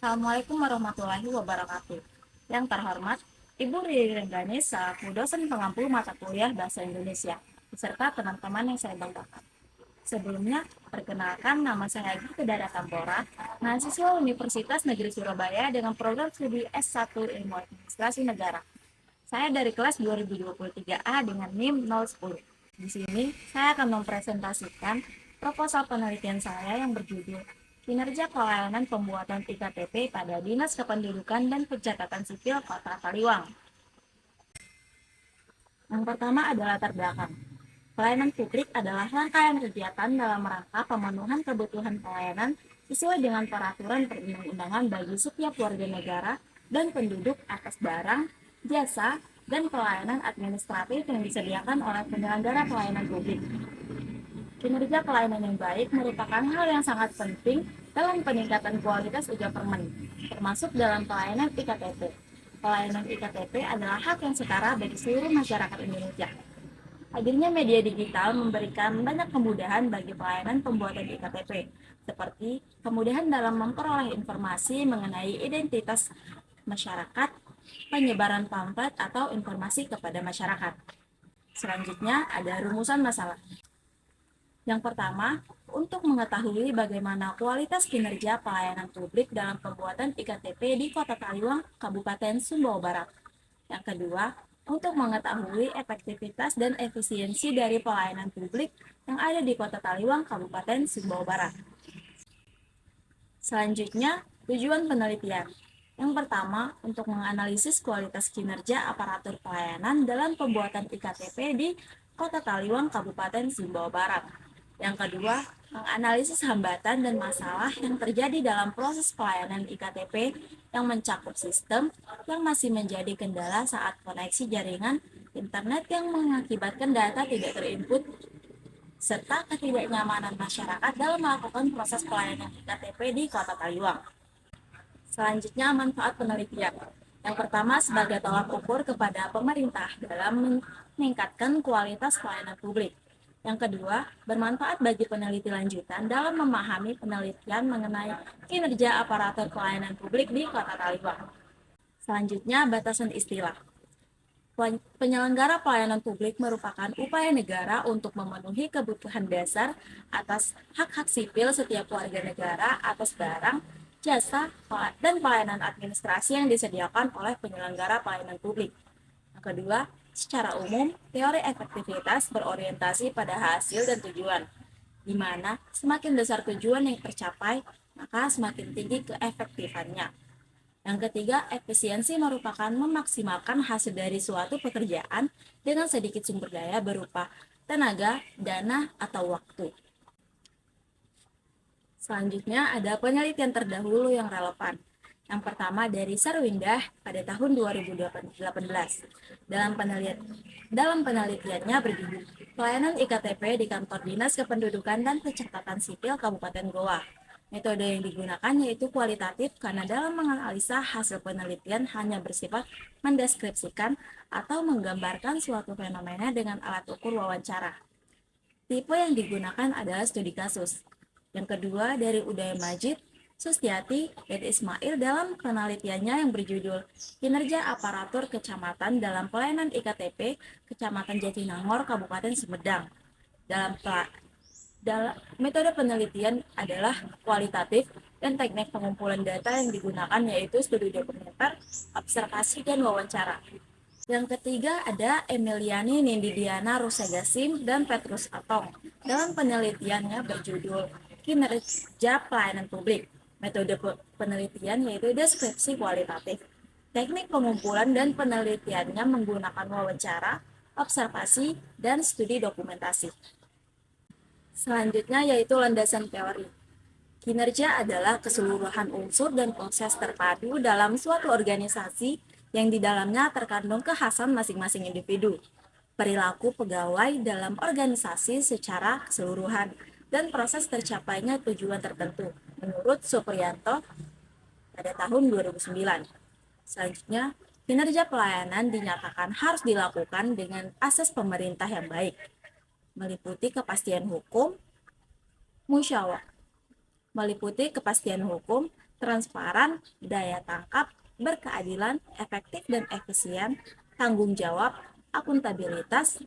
Assalamualaikum warahmatullahi wabarakatuh. Yang terhormat, Ibu Riri Renggani selaku dosen pengampu mata kuliah Bahasa Indonesia, beserta teman-teman yang saya banggakan. Sebelumnya, perkenalkan nama saya Gita Dara Tambora, mahasiswa Universitas Negeri Surabaya dengan program studi S1 Ilmu Administrasi Negara. Saya dari kelas 2023A dengan NIM 010. Di sini, saya akan mempresentasikan proposal penelitian saya yang berjudul Kinerja Pelayanan Pembuatan IKTP pada Dinas Kependudukan dan Pencatatan Sipil Kota Taliwang. Yang pertama adalah latar belakang. Pelayanan publik adalah rangkaian kegiatan dalam rangka pemenuhan kebutuhan pelayanan sesuai dengan peraturan perundang-undangan bagi setiap warga negara dan penduduk atas barang, jasa, dan pelayanan administratif yang disediakan oleh penyelenggara pelayanan publik. Kinerja pelayanan yang baik merupakan hal yang sangat penting dalam peningkatan kualitas e-government, termasuk dalam pelayanan IKTP. Pelayanan IKTP adalah hak yang setara bagi seluruh masyarakat Indonesia. Hadirnya media digital memberikan banyak kemudahan bagi pelayanan pembuatan IKTP, seperti kemudahan dalam memperoleh informasi mengenai identitas masyarakat, penyebaran pamflet atau informasi kepada masyarakat. Selanjutnya ada rumusan masalah. Yang pertama, untuk mengetahui bagaimana kualitas kinerja pelayanan publik dalam pembuatan IKTP di Kota Taliwang, Kabupaten Sumbawa Barat. Yang kedua, untuk mengetahui efektivitas dan efisiensi dari pelayanan publik yang ada di Kota Taliwang, Kabupaten Sumbawa Barat. Selanjutnya, tujuan penelitian. Yang pertama, untuk menganalisis kualitas kinerja aparatur pelayanan dalam pembuatan IKTP di Kota Taliwang, Kabupaten Sumbawa Barat. Yang kedua, menganalisis hambatan dan masalah yang terjadi dalam proses pelayanan IKTP yang mencakup sistem yang masih menjadi kendala saat koneksi jaringan internet yang mengakibatkan data tidak terinput serta ketidaknyamanan masyarakat dalam melakukan proses pelayanan IKTP di Kota Taliwang. Selanjutnya, manfaat penelitian. Yang pertama, sebagai tolak ukur kepada pemerintah dalam meningkatkan kualitas pelayanan publik. Yang kedua, bermanfaat bagi peneliti lanjutan dalam memahami penelitian mengenai kinerja aparatur pelayanan publik di Kota Taliwang. Selanjutnya, batasan istilah. Penyelenggara pelayanan publik merupakan upaya negara untuk memenuhi kebutuhan dasar atas hak-hak sipil setiap warga negara atas barang, jasa, dan pelayanan administrasi yang disediakan oleh penyelenggara pelayanan publik. Yang kedua, secara umum, teori efektivitas berorientasi pada hasil dan tujuan, di mana semakin besar tujuan yang tercapai, maka semakin tinggi keefektifannya. Yang ketiga, efisiensi merupakan memaksimalkan hasil dari suatu pekerjaan dengan sedikit sumber daya berupa tenaga, dana, atau waktu. Selanjutnya ada penelitian terdahulu yang relevan. Yang pertama dari Sarwindah pada tahun 2018. Dalam penelitiannya berjudul Pelayanan IKTP di Kantor Dinas Kependudukan dan Pencatatan Sipil Kabupaten Goa. Metode yang digunakan yaitu kualitatif karena dalam menganalisa hasil penelitian hanya bersifat mendeskripsikan atau menggambarkan suatu fenomena dengan alat ukur wawancara. Tipe yang digunakan adalah studi kasus. Yang kedua dari Udaya Majid, Sustiati, dan Ismail dalam penelitiannya yang berjudul Kinerja Aparatur Kecamatan dalam Pelayanan IKTP Kecamatan Jatinangor, Kabupaten Sumedang. Dalam metode penelitian adalah kualitatif dan teknik pengumpulan data yang digunakan yaitu studi dokumenter, observasi, dan wawancara. Yang ketiga ada Emiliani Nindidiana Rusagasim dan Petrus Atong dalam penelitiannya berjudul Kinerja Pelayanan Publik. Metode penelitian yaitu deskripsi kualitatif. Teknik pengumpulan dan penelitiannya menggunakan wawancara, observasi, dan studi dokumentasi. Selanjutnya yaitu landasan teori. Kinerja adalah keseluruhan unsur dan proses terpadu dalam suatu organisasi yang di dalamnya terkandung kekhasan masing-masing individu, perilaku pegawai dalam organisasi secara keseluruhan, dan proses tercapainya tujuan tertentu, menurut Supriyanto pada tahun 2009. Selanjutnya, kinerja pelayanan dinyatakan harus dilakukan dengan asas pemerintah yang baik, meliputi kepastian hukum, transparan, daya tangkap, berkeadilan, efektif dan efisien, tanggung jawab, akuntabilitas,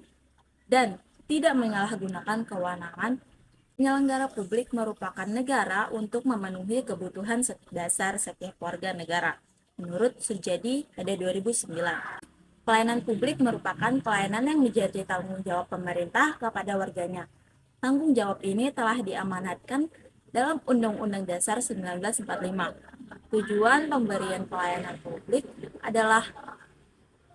dan tidak menyalahgunakan kewenangan. Penyelenggara publik merupakan negara untuk memenuhi kebutuhan dasar setiap warga negara. Menurut Sujadi pada 2009. Pelayanan publik merupakan pelayanan yang menjadi tanggung jawab pemerintah kepada warganya. Tanggung jawab ini telah diamanatkan dalam Undang-Undang Dasar 1945. Tujuan pemberian pelayanan publik adalah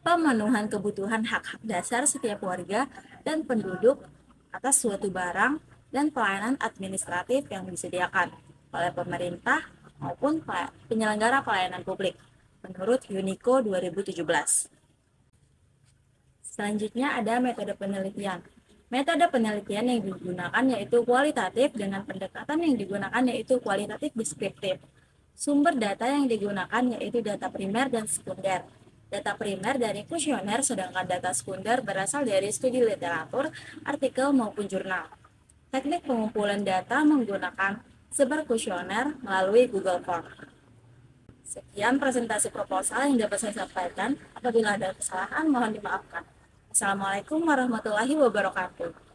pemenuhan kebutuhan hak-hak dasar setiap warga dan penduduk atas suatu barang dan pelayanan administratif yang disediakan oleh pemerintah maupun penyelenggara pelayanan publik menurut UNICO 2017. Selanjutnya ada metode penelitian. Metode penelitian yang digunakan yaitu kualitatif, dengan pendekatan yang digunakan yaitu kualitatif deskriptif. Sumber data yang digunakan yaitu data primer dan sekunder. Data primer dari kuesioner, sedangkan data sekunder berasal dari studi literatur, artikel maupun jurnal. Teknik pengumpulan data menggunakan sebar kuesioner melalui Google Form. Sekian presentasi proposal yang dapat saya sampaikan. Apabila ada kesalahan, mohon dimaafkan. Assalamualaikum warahmatullahi wabarakatuh.